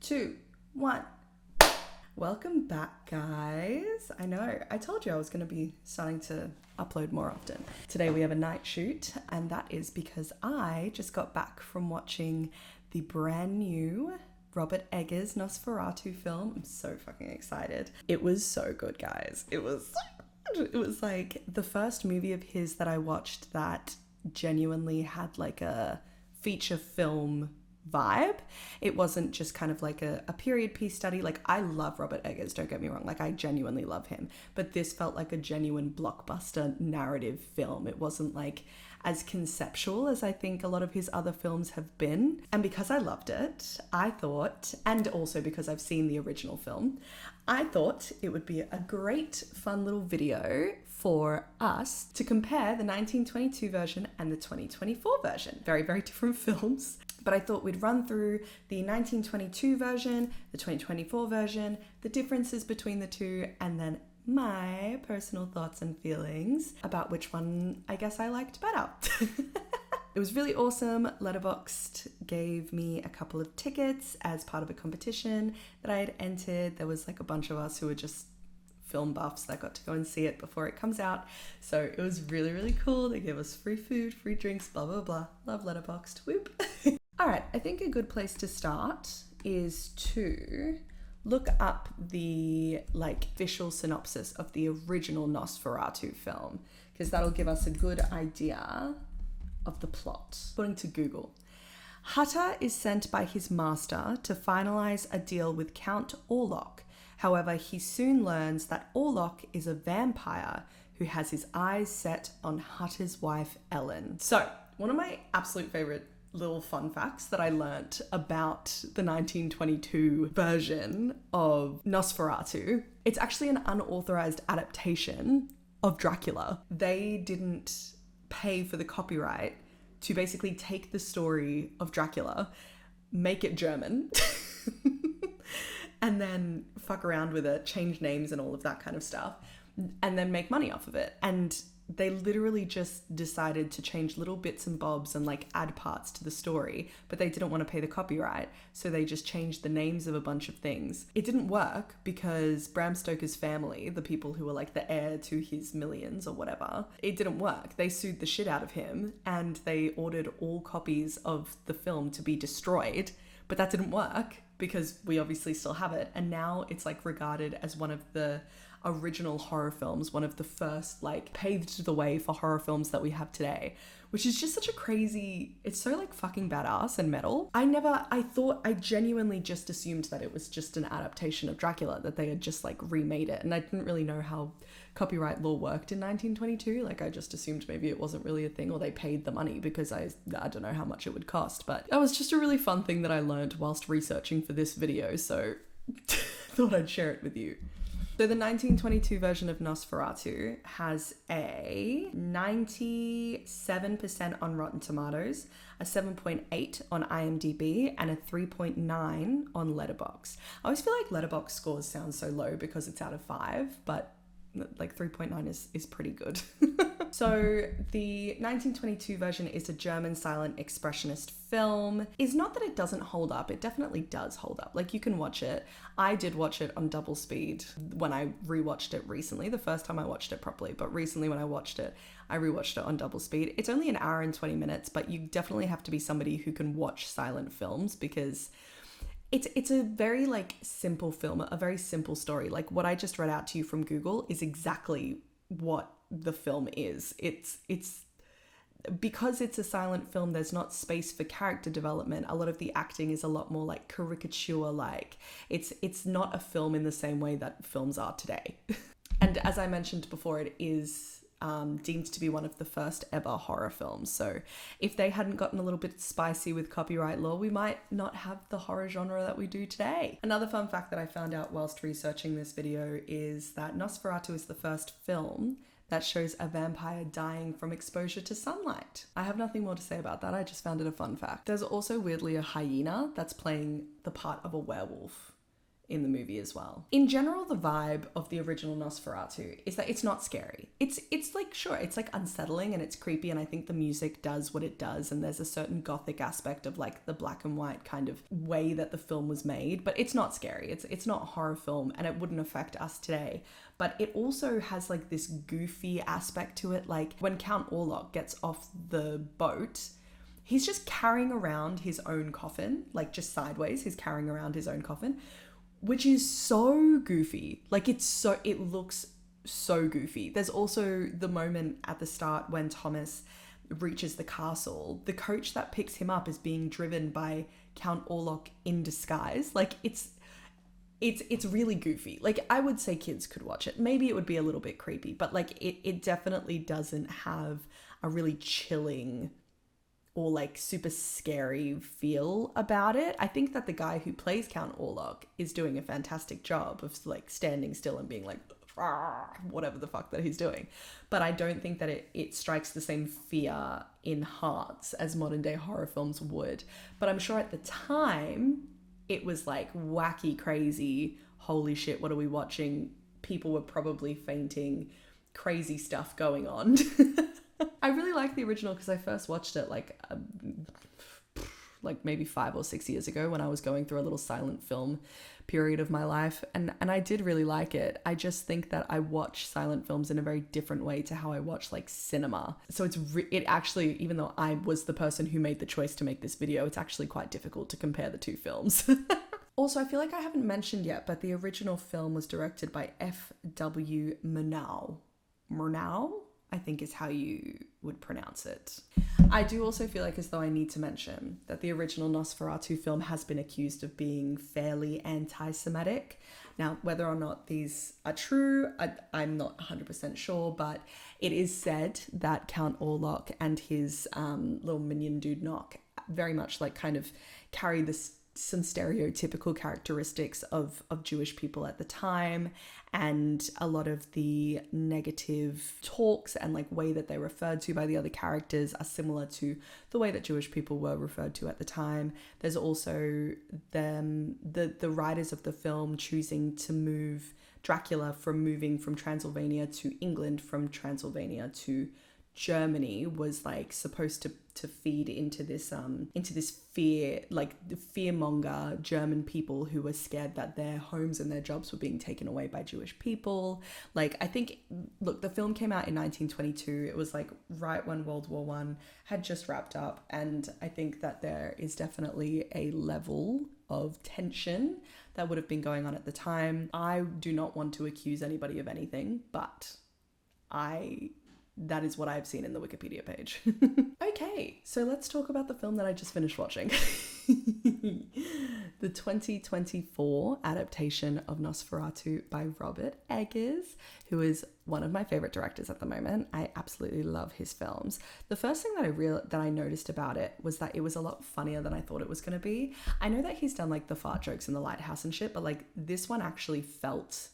2, 1. Welcome back, guys. I know, I told you I was going to be starting to upload more often. Today we have a night shoot, and that is because I just got back from watching the brand new Robert Eggers Nosferatu film. I'm so fucking excited. It was so good, guys. It was like the first movie of his that I watched that genuinely had like a feature film vibe. It wasn't just kind of like a period piece study. Like, I love Robert Eggers, don't get me wrong, like I genuinely love him, but this felt like a genuine blockbuster narrative film. It wasn't like as conceptual as I think a lot of his other films have been. And because I loved it, I thought, and also because I've seen the original film, I thought it would be a great fun little video for us to compare the 1922 version and the 2024 version. Very, very different films. But I thought we'd run through the 1922 version, the 2024 version, the differences between the two, and then my personal thoughts and feelings about which one I guess I liked better. It was really awesome. Letterboxd gave me a couple of tickets as part of a competition that I had entered. There was like a bunch of us who were just film buffs that got to go and see it before it comes out. So it was really, really cool. They gave us free food, free drinks, blah, blah, blah. Love Letterboxd. Whoop. All right, I think a good place to start is to look up the official synopsis of the original Nosferatu film, because that'll give us a good idea of the plot. According to Google, Hutter is sent by his master to finalize a deal with Count Orlok. However, he soon learns that Orlok is a vampire who has his eyes set on Hutter's wife, Ellen. So, one of my absolute favorite little fun facts that I learnt about the 1922 version of Nosferatu, it's actually an unauthorized adaptation of Dracula. They didn't pay for the copyright to basically take the story of Dracula, make it German, and then fuck around with it, change names and all of that kind of stuff, and then make money off of it. And they literally just decided to change little bits and bobs and add parts to the story, but they didn't want to pay the copyright, so they just changed the names of a bunch of things. It didn't work because Bram Stoker's family, the people who were the heir to his millions or whatever, it didn't work. They sued the shit out of him and they ordered all copies of the film to be destroyed, but that didn't work because we obviously still have it, and now it's regarded as one of the original horror films, one of the first paved the way for horror films that we have today, which is just such a crazy, it's so fucking badass and metal. I genuinely just assumed that it was just an adaptation of Dracula, that they had just remade it, and I didn't really know how copyright law worked in 1922. I just assumed maybe it wasn't really a thing, or they paid the money because I don't know how much it would cost. But that was just a really fun thing that I learned whilst researching for this video, so thought I'd share it with you. So the 1922 version of Nosferatu has a 97% on Rotten Tomatoes, a 7.8 on IMDb, and a 3.9 on Letterboxd. I always feel like Letterboxd scores sound so low because it's out of 5, but 3.9 is pretty good. So the 1922 version is a German silent expressionist film. It's not that it doesn't hold up, it definitely does hold up. You can watch it. I did watch it on double speed when I rewatched it recently. The first time I watched it properly, but recently when I watched it, I rewatched it on double speed. It's only an hour and 20 minutes, but you definitely have to be somebody who can watch silent films because it's a very simple film, a very simple story. What I just read out to you from Google is exactly what the film is. It's because it's a silent film, there's not space for character development. A lot of the acting is a lot more caricature. It's not a film in the same way that films are today. And as I mentioned before, it is deemed to be one of the first ever horror films. So if they hadn't gotten a little bit spicy with copyright law, we might not have the horror genre that we do today. Another fun fact that I found out whilst researching this video is that Nosferatu is the first film that shows a vampire dying from exposure to sunlight. I have nothing more to say about that. I just found it a fun fact. There's also weirdly a hyena that's playing the part of a werewolf in the movie as well. In general, the vibe of the original Nosferatu is that it's not scary. It's like, sure, it's like unsettling and it's creepy, and I think the music does what it does, and there's a certain gothic aspect of like the black and white kind of way that the film was made, but it's not scary. It's not a horror film, and it wouldn't affect us today. But it also has like this goofy aspect to it. Like when Count Orlok gets off the boat, he's just carrying around his own coffin, like just sideways, he's carrying around his own coffin, which is so goofy. Like it looks so goofy. There's also the moment at the start when Thomas reaches the castle. The coach that picks him up is being driven by Count Orlok in disguise. Like it's really goofy. Like I would say kids could watch it. Maybe it would be a little bit creepy, but like it definitely doesn't have a really chilling or like super scary feel about it. I think that the guy who plays Count Orlok is doing a fantastic job of like standing still and being like, whatever the fuck that he's doing. But I don't think that it strikes the same fear in hearts as modern day horror films would. But I'm sure at the time it was like wacky, crazy, holy shit, what are we watching? People were probably fainting, crazy stuff going on. I really like the original because I first watched it like maybe 5 or 6 years ago when I was going through a little silent film period of my life, and I did really like it. I just think that I watch silent films in a very different way to how I watch like cinema. So it actually, even though I was the person who made the choice to make this video, it's actually quite difficult to compare the two films. Also, I feel like I haven't mentioned yet, but the original film was directed by F.W. Murnau. Murnau, I think is how you would pronounce it. I do also feel like as though I need to mention that the original Nosferatu film has been accused of being fairly anti-Semitic. Now, whether or not these are true, I'm not 100% sure, but it is said that Count Orlok and his little minion dude Nock very much like kind of carry some stereotypical characteristics of Jewish people at the time, and a lot of the negative talks and like way that they're referred to by the other characters are similar to the way that Jewish people were referred to at the time. There's also the writers of the film choosing to move Dracula from moving from Transylvania to England, from Transylvania to Germany, was like supposed to feed into this fear, like the fearmonger German people who were scared that their homes and their jobs were being taken away by Jewish people. Like, I think, look, the film came out in 1922. It was like right when World War I had just wrapped up, and I think that there is definitely a level of tension that would have been going on at the time. I do not want to accuse anybody of anything, but that is what I've seen in the Wikipedia page. Okay, so let's talk about the film that I just finished watching. The 2024 adaptation of Nosferatu by Robert Eggers, who is one of my favorite directors at the moment. I absolutely love his films. The first thing that I noticed about it was that it was a lot funnier than I thought it was going to be. I know that he's done like the fart jokes in the Lighthouse and shit, but like this one actually felt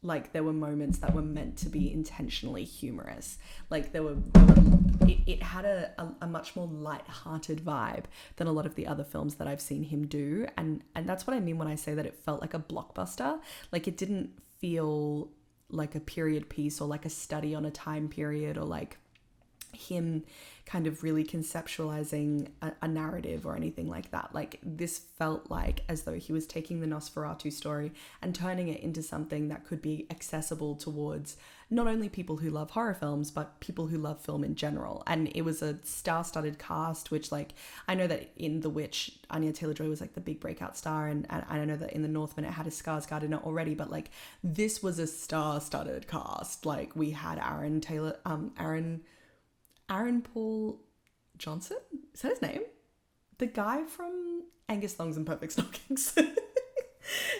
like there were moments that were meant to be intentionally humorous. Like it had a much more light-hearted vibe than a lot of the other films that I've seen him do. And that's what I mean when I say that it felt like a blockbuster. Like it didn't feel like a period piece or like a study on a time period or like him kind of really conceptualizing a narrative or anything like that. Like this felt like as though he was taking the Nosferatu story and turning it into something that could be accessible towards not only people who love horror films, but people who love film in general. And it was a star-studded cast, which like, I know that in The Witch, Anya Taylor-Joy was like the big breakout star, and I know that in The Northman it had a Skarsgård in it already, but like this was a star-studded cast. Like we had Aaron Paul Johnson? Is that his name? The guy from Angus Thongs and Perfect Stockings.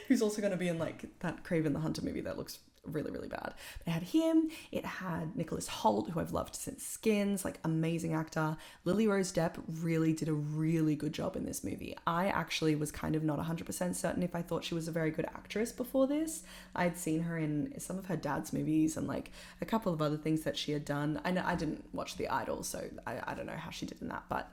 Who's also going to be in like that Craven the Hunter movie that looks really, really bad. But it had him. It had Nicholas Hoult, who I've loved since Skins, like amazing actor. Lily Rose Depp really did a really good job in this movie. I actually was kind of not 100% certain if I thought she was a very good actress before this. I'd seen her in some of her dad's movies and like a couple of other things that she had done. I know I didn't watch The Idol, so I don't know how she did in that, but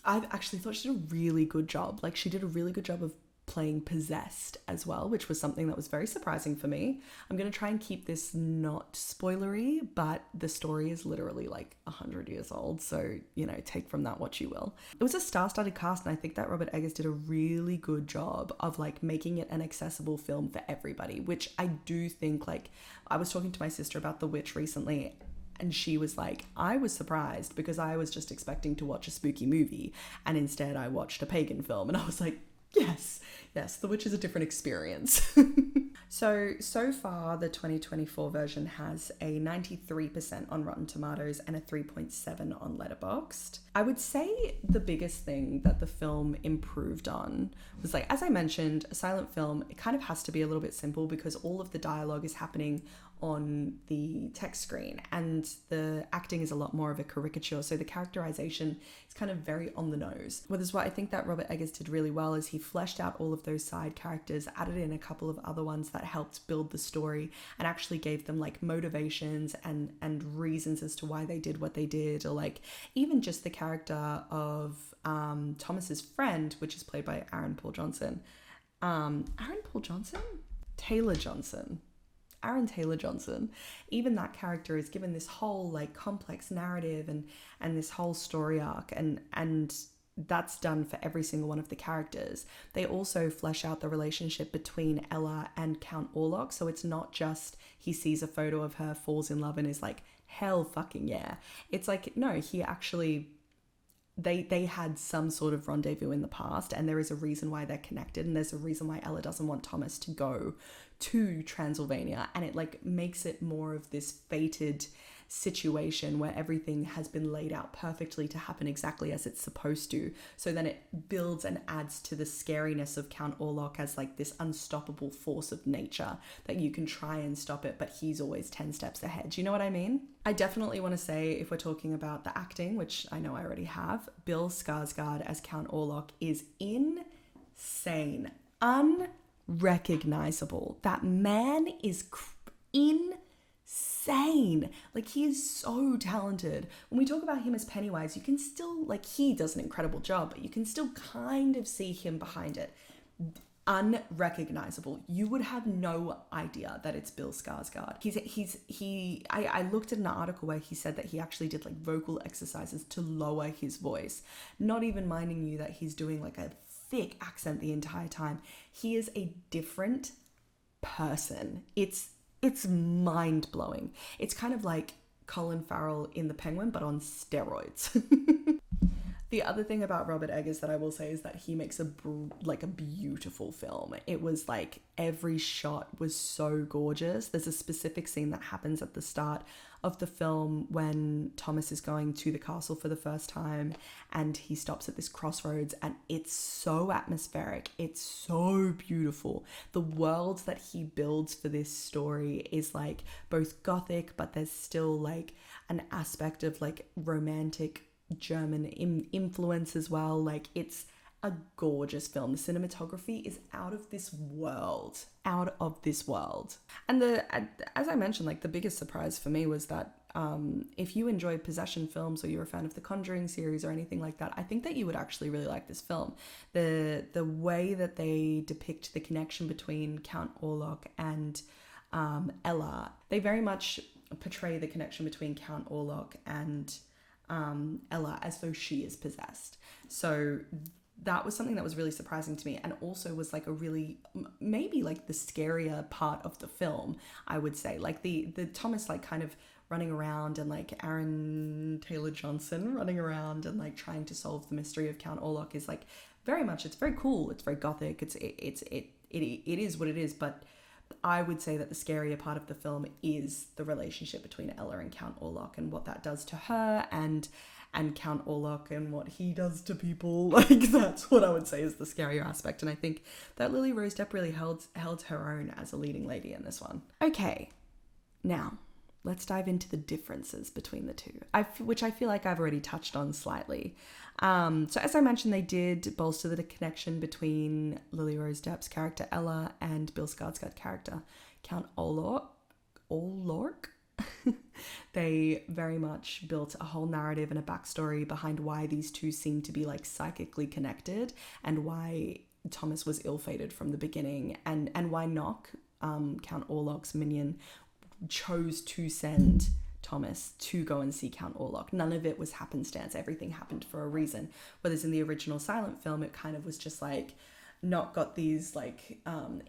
I actually thought she did a really good job. Like she did a really good job of playing possessed as well, which was something that was very surprising for me. I'm going to try and keep this not spoilery, but the story is literally like 100 years old. So, you know, take from that what you will. It was a star-studded cast, and I think that Robert Eggers did a really good job of like making it an accessible film for everybody, which I do think, like, I was talking to my sister about The Witch recently, and she was like, I was surprised because I was just expecting to watch a spooky movie, and instead I watched a pagan film. And I was like, yes, The Witch is a different experience. So far, the 2024 version has a 93% on Rotten Tomatoes and a 3.7 on Letterboxd. I would say the biggest thing that the film improved on was, like, as I mentioned, a silent film, it kind of has to be a little bit simple because all of the dialogue is happening on the text screen and the acting is a lot more of a caricature, so the characterization is kind of very on the nose. Well, this is what I think that Robert Eggers did really well, is he fleshed out all of those side characters, added in a couple of other ones that helped build the story, and actually gave them like motivations and reasons as to why they did what they did, or like even just the character of Thomas's friend, which is played by Aaron Taylor Johnson. Even that character is given this whole like complex narrative and this whole story arc, and that's done for every single one of the characters. They also flesh out the relationship between Ella and Count Orlok, so it's not just he sees a photo of her, falls in love, and is like, hell fucking yeah. It's like, no, he actually, they had some sort of rendezvous in the past, and there is a reason why they're connected, and there's a reason why Ella doesn't want Thomas to go to Transylvania, and it like makes it more of this fated situation where everything has been laid out perfectly to happen exactly as it's supposed to. So then it builds and adds to the scariness of Count Orlok as like this unstoppable force of nature that you can try and stop it, but he's always 10 steps ahead. Do you know what I mean? I definitely want to say, if we're talking about the acting, which I know I already have, Bill Skarsgård as Count Orlok is insane. Unrecognizable. That man is insane. Like, he is so talented. When we talk about him as Pennywise, you can still, like, he does an incredible job, but you can still kind of see him behind it. Unrecognizable. You would have no idea that it's Bill Skarsgård. I looked at an article where he said that he actually did like vocal exercises to lower his voice, not even minding you that he's doing like a thick accent the entire time. He is a different person. It's mind-blowing. It's kind of like Colin Farrell in The Penguin, but on steroids. The other thing about Robert Eggers that I will say is that he makes a beautiful film. It was like every shot was so gorgeous. There's a specific scene that happens at the start of the film when Thomas is going to the castle for the first time, and he stops at this crossroads, and it's so atmospheric. It's so beautiful. The world that he builds for this story is like both gothic, but there's still like an aspect of like romantic German influence as well. Like, it's a gorgeous film. The cinematography is out of this world. And as I mentioned, like, the biggest surprise for me was that if you enjoy possession films, or you're a fan of the Conjuring series or anything like that, I think that you would actually really like this film. The way that they depict the connection between Count Orlok and Ella, they very much portray the connection between Count Orlok and Ella as though she is possessed. So that was something that was really surprising to me, and also was like a really, maybe like the scarier part of the film, I would say. Like the Thomas like kind of running around, and like Aaron Taylor Johnson running around and like trying to solve the mystery of Count Orlok is like very much, it's very cool, it's very gothic, it is what it is. But I would say that the scarier part of the film is the relationship between Ella and Count Orlok, and what that does to her, and Count Orlok and what he does to people. Like, that's what I would say is the scarier aspect. And I think that Lily Rose Depp really held her own as a leading lady in this one. Okay, now let's dive into the differences between the two, which I feel like I've already touched on slightly. So as I mentioned, they did bolster the connection between Lily Rose Depp's character Ella and Bill Skarsgård's character Count Orlok. They very much built a whole narrative and a backstory behind why these two seem to be like psychically connected, and why Thomas was ill-fated from the beginning, and why Nock, Count Orlok's minion, chose to send Thomas to go and see Count Orlok. None of it was happenstance. Everything happened for a reason. Whereas in the original silent film, it kind of was just like, Nock got these like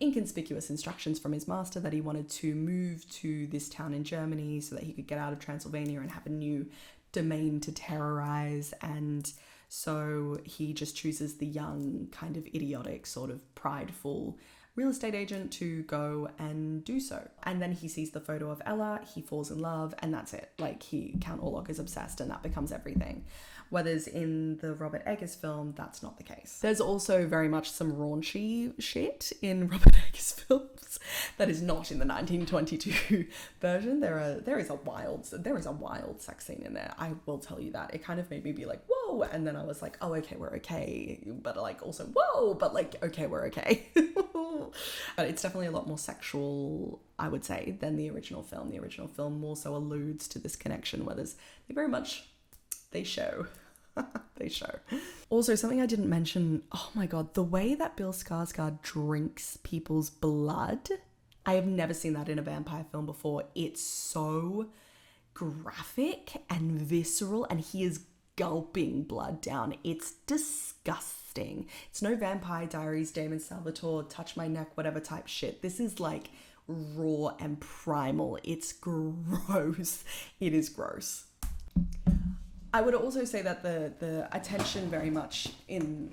inconspicuous instructions from his master that he wanted to move to this town in Germany so that he could get out of Transylvania and have a new domain to terrorize. And so he just chooses the young, kind of idiotic, sort of prideful real estate agent to go and do so. And then he sees the photo of Ella, he falls in love, and that's it. Like, Count Orlok is obsessed, and that becomes everything. Whereas in the Robert Eggers film, that's not the case. There's also very much some raunchy shit in Robert Eggers films that is not in the 1922 version. There is a wild sex scene in there. I will tell you that. It kind of made me be like, whoa, and then I was like, oh, okay, we're okay. But like also, whoa, but like, okay, we're okay. But it's definitely a lot more sexual, I would say, than the original film. The original film also alludes to this connection, where they show. They show. Also, something I didn't mention, oh my god, the way that Bill Skarsgård drinks people's blood. I have never seen that in a vampire film before. It's so graphic and visceral, and he is gulping blood down. It's disgusting. It's no Vampire Diaries, Damon Salvatore, touch my neck, whatever type shit. This is like raw and primal. It's gross. It is gross. I would also say that the attention very much in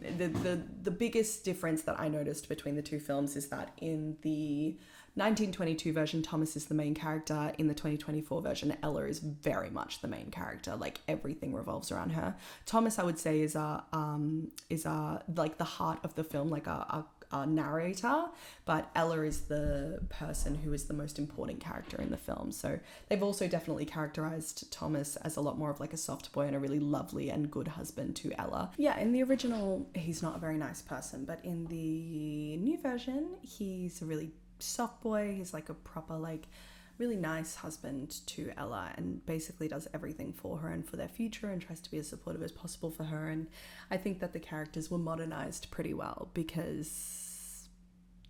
the biggest difference that I noticed between the two films is that in the 1922 version, Thomas is the main character. In the 2024 version, Ella is very much the main character. Like, everything revolves around her. Thomas, I would say, is like the heart of the film, like a narrator, but Ella is the person who is the most important character in the film. So they've also definitely characterized Thomas as a lot more of like a soft boy and a really lovely and good husband to Ella. Yeah, in the original, he's not a very nice person, but in the new version, he's a really soft boy. He's like a proper, like, really nice husband to Ella, and basically does everything for her and for their future, and tries to be as supportive as possible for her. And I think that the characters were modernized pretty well, because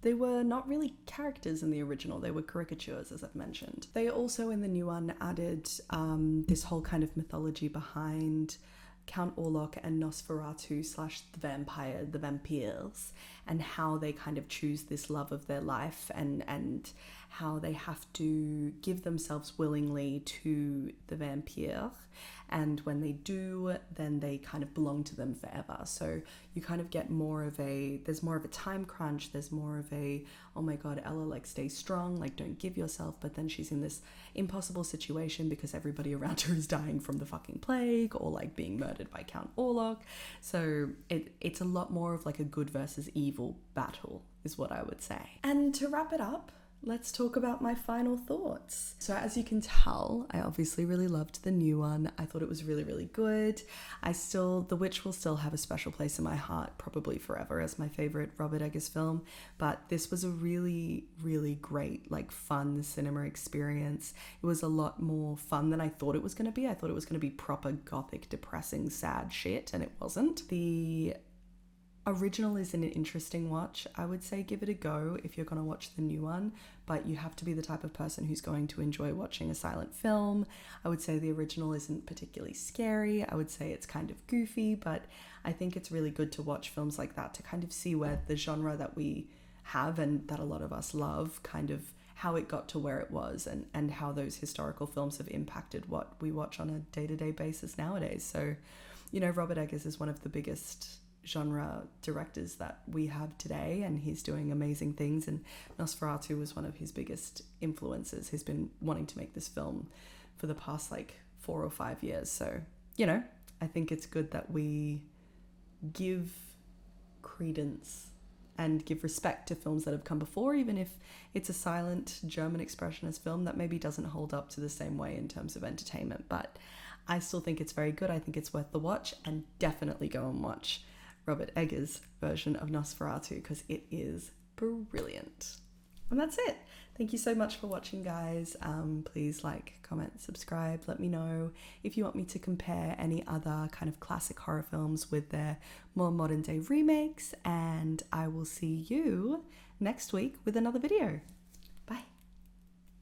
they were not really characters in the original. They were caricatures, as I've mentioned. They also, in the new one, added this whole kind of mythology behind Count Orlok and Nosferatu / the vampires, and how they kind of choose this love of their life, and how they have to give themselves willingly to the vampire, and when they do, then they kind of belong to them forever. So you kind of get there's more of a time crunch, there's more of a, oh my god, Ella, like, stay strong, like, don't give yourself, but then she's in this impossible situation because everybody around her is dying from the fucking plague, or like being murdered by Count Orlok. So it's a lot more of like a good versus evil battle, is what I would say. And to wrap it up, let's talk about my final thoughts. So as you can tell, I obviously really loved the new one. I thought it was really, really good. The Witch will still have a special place in my heart, probably forever, as my favorite Robert Eggers film. But this was a really, really great, like, fun cinema experience. It was a lot more fun than I thought it was going to be. I thought it was going to be proper gothic, depressing, sad shit, and it wasn't. The original is an interesting watch. I would say give it a go if you're going to watch the new one, but you have to be the type of person who's going to enjoy watching a silent film. I would say the original isn't particularly scary. I would say it's kind of goofy, but I think it's really good to watch films like that to kind of see where the genre that we have and that a lot of us love, kind of how it got to where it was, and how those historical films have impacted what we watch on a day-to-day basis nowadays. So, you know, Robert Eggers is one of the biggest genre directors that we have today, and he's doing amazing things, and Nosferatu was one of his biggest influences. He's been wanting to make this film for the past like 4 or 5 years. So, you know, I think it's good that we give credence and give respect to films that have come before, even if it's a silent German expressionist film that maybe doesn't hold up to the same way in terms of entertainment. But I still think it's very good. I think it's worth the watch, and definitely go and watch Robert Eggers' version of Nosferatu, because it is brilliant. And that's it. Thank you so much for watching, guys. Please like, comment, subscribe. Let me know if you want me to compare any other kind of classic horror films with their more modern day remakes. And I will see you next week with another video.